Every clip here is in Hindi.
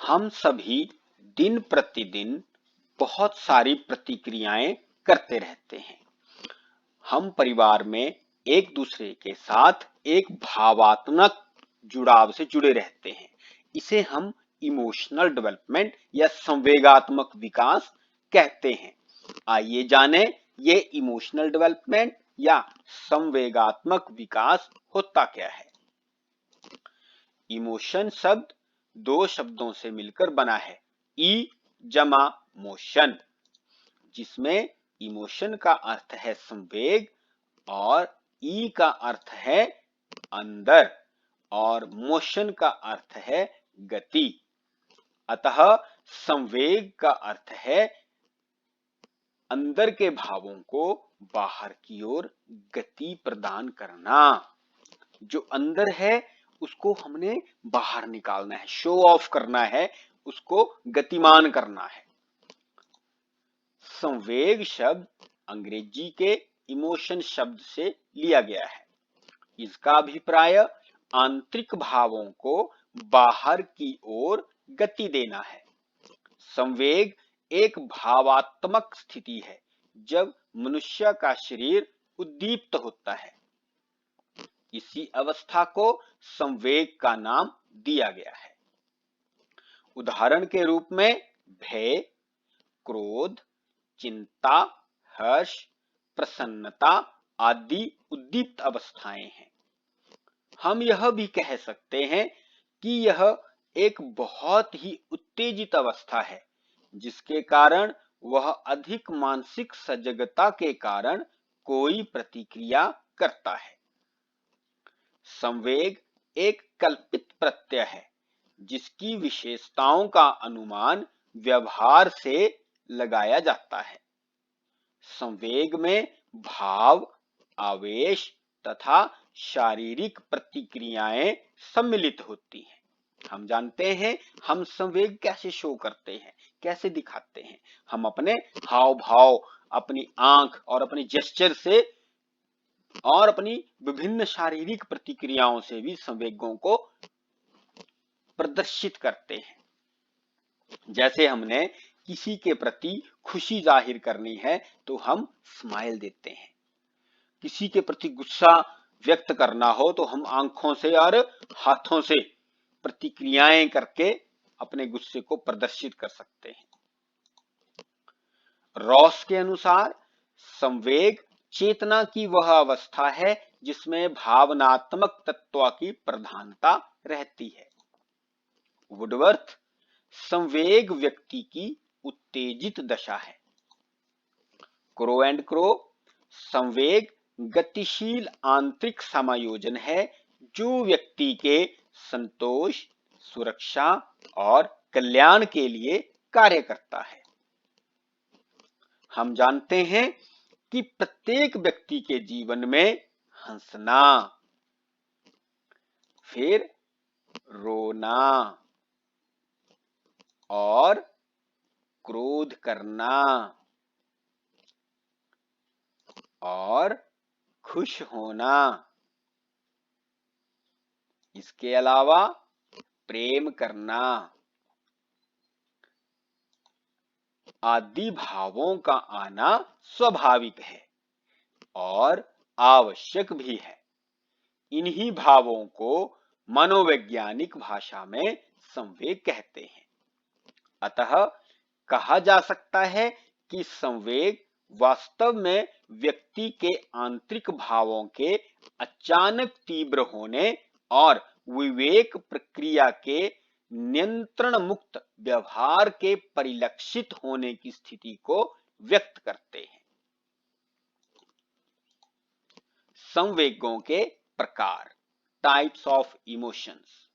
हम सभी दिन प्रतिदिन बहुत सारी प्रतिक्रियाएं करते रहते हैं। हम परिवार में एक दूसरे के साथ एक भावात्मक जुड़ाव से जुड़े रहते हैं। इसे हम इमोशनल डेवलपमेंट या संवेगात्मक विकास कहते हैं। आइए जानें ये इमोशनल डेवलपमेंट या संवेगात्मक विकास होता क्या है। इमोशन शब्द दो शब्दों से मिलकर बना है, ई जमा मोशन, जिसमें इमोशन का अर्थ है संवेग और ई का अर्थ है अंदर और मोशन का अर्थ है गति। अतः संवेग का अर्थ है अंदर के भावों को बाहर की ओर गति प्रदान करना। जो अंदर है उसको हमने बाहर निकालना है, शो ऑफ करना है, उसको गतिमान करना है। संवेग शब्द अंग्रेजी के इमोशन शब्द से लिया गया है। इसका अभिप्राय आंतरिक भावों को बाहर की ओर गति देना है। संवेग एक भावात्मक स्थिति है जब मनुष्य का शरीर उद्दीप्त होता है। इसी अवस्था को संवेग का नाम दिया गया है। उदाहरण के रूप में भय, क्रोध, चिंता, हर्ष, प्रसन्नता आदि उद्दीप्त अवस्थाएं हैं। हम यह भी कह सकते हैं कि यह एक बहुत ही उत्तेजित अवस्था है, जिसके कारण वह अधिक मानसिक सजगता के कारण कोई प्रतिक्रिया करता है। संवेग एक कल्पित प्रत्यय है जिसकी विशेषताओं का अनुमान व्यवहार से लगाया जाता है। संवेग में भाव, आवेश तथा शारीरिक प्रतिक्रियाएं सम्मिलित होती हैं। हम जानते हैं हम संवेग कैसे शो करते हैं, कैसे दिखाते हैं। हम अपने हाव भाव, अपनी आंख और अपने जेस्चर से और अपनी विभिन्न शारीरिक प्रतिक्रियाओं से भी संवेगों को प्रदर्शित करते हैं। जैसे हमने किसी के प्रति खुशी जाहिर करनी है तो हम स्माइल देते हैं। किसी के प्रति गुस्सा व्यक्त करना हो तो हम आंखों से और हाथों से प्रतिक्रियाएं करके अपने गुस्से को प्रदर्शित कर सकते हैं। रॉस के अनुसार संवेग चेतना की वह अवस्था है जिसमें भावनात्मक तत्व की प्रधानता रहती है। वुडवर्थ संवेग व्यक्ति की उत्तेजित दशा है। क्रो एंड क्रो संवेग गतिशील आंतरिक समायोजन है जो व्यक्ति के संतोष, सुरक्षा और कल्याण के लिए कार्य करता है। हम जानते हैं कि प्रत्येक व्यक्ति के जीवन में हंसना, फिर रोना और क्रोध करना और खुश होना, इसके अलावा प्रेम करना आदि भावों का आना स्वाभाविक है और आवश्यक भी है। इन्हीं भावों को मनोवैज्ञानिक भाषा में संवेग कहते हैं। अतः कहा जा सकता है कि संवेग वास्तव में व्यक्ति के आंतरिक भावों के अचानक तीव्र होने और विवेक प्रक्रिया के नियंत्रण मुक्त व्यवहार के परिलक्षित होने की स्थिति को व्यक्त करते हैं। संवेगों के प्रकार, टाइप्स ऑफ इमोशंस।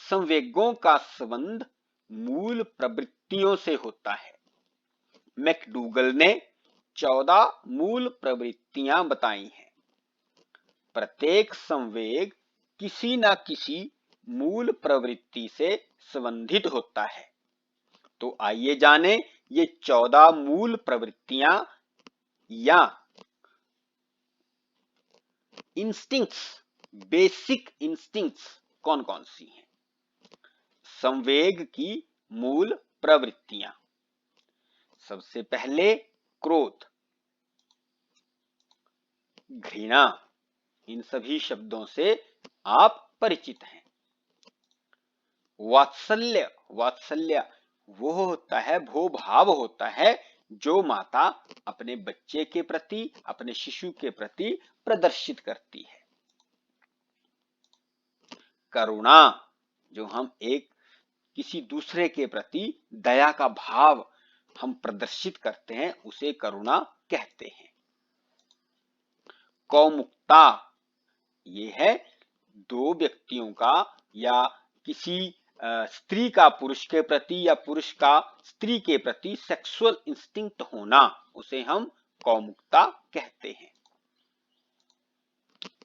संवेगों का संबंध मूल प्रवृत्तियों से होता है। मैकडूगल ने 14 मूल प्रवृत्तियां बताई हैं। प्रत्येक संवेग किसी न किसी मूल प्रवृत्ति से संबंधित होता है। तो आइए जानें ये 14 मूल प्रवृत्तियां या इंस्टिंक्ट्स, बेसिक इंस्टिंक्ट्स कौन कौन सी हैं। संवेग की मूल प्रवृत्तियां। सबसे पहले क्रोध, घृणा, इन सभी शब्दों से आप परिचित हैं। वात्सल्य, वात्सल्य वो होता है, वो भाव होता है जो माता अपने बच्चे के प्रति, अपने शिशु के प्रति प्रदर्शित करती है। करुणा, जो हम एक किसी दूसरे के प्रति दया का भाव हम प्रदर्शित करते हैं, उसे करुणा कहते हैं। कौमुकता, ये है दो व्यक्तियों का या किसी स्त्री का पुरुष के प्रति या पुरुष का स्त्री के प्रति सेक्सुअल इंस्टिंक्ट होना, उसे हम कौमुकता कहते हैं।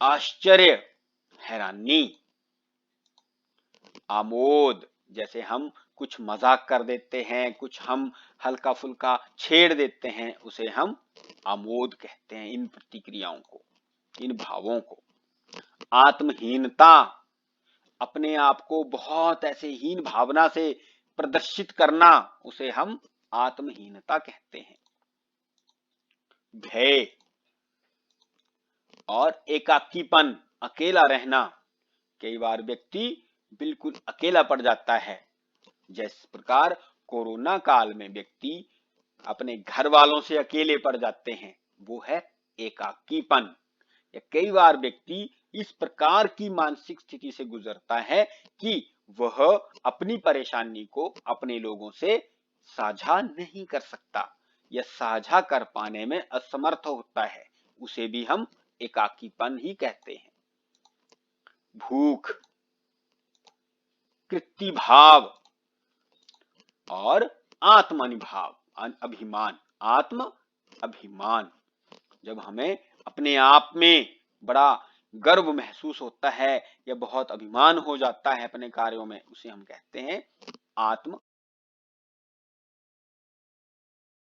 आश्चर्य, हैरानी। आमोद, जैसे हम कुछ मजाक कर देते हैं, कुछ हम हल्का फुल्का छेड़ देते हैं, उसे हम आमोद कहते हैं। इन प्रतिक्रियाओं को, इन भावों को। आत्महीनता, अपने आप को बहुत ऐसे हीन भावना से प्रदर्शित करना, उसे हम आत्महीनता कहते हैं। भय और एकाकीपन, अकेला रहना। कई बार व्यक्ति बिल्कुल अकेला पड़ जाता है, जिस प्रकार कोरोना काल में व्यक्ति अपने घर वालों से अकेले पड़ जाते हैं, वो है एकाकीपन। या कई बार व्यक्ति इस प्रकार की मानसिक स्थिति से गुजरता है कि वह अपनी परेशानी को अपने लोगों से साझा नहीं कर सकता या साझा कर पाने में असमर्थ होता है, उसे भी हम एकाकीपन ही कहते हैं। भूख, कृति भाव और आत्माभिभाव, अभिमान, आत्म अभिमान। जब हमें अपने आप में बड़ा गर्व महसूस होता है या बहुत अभिमान हो जाता है अपने कार्यों में, उसे हम कहते हैं आत्म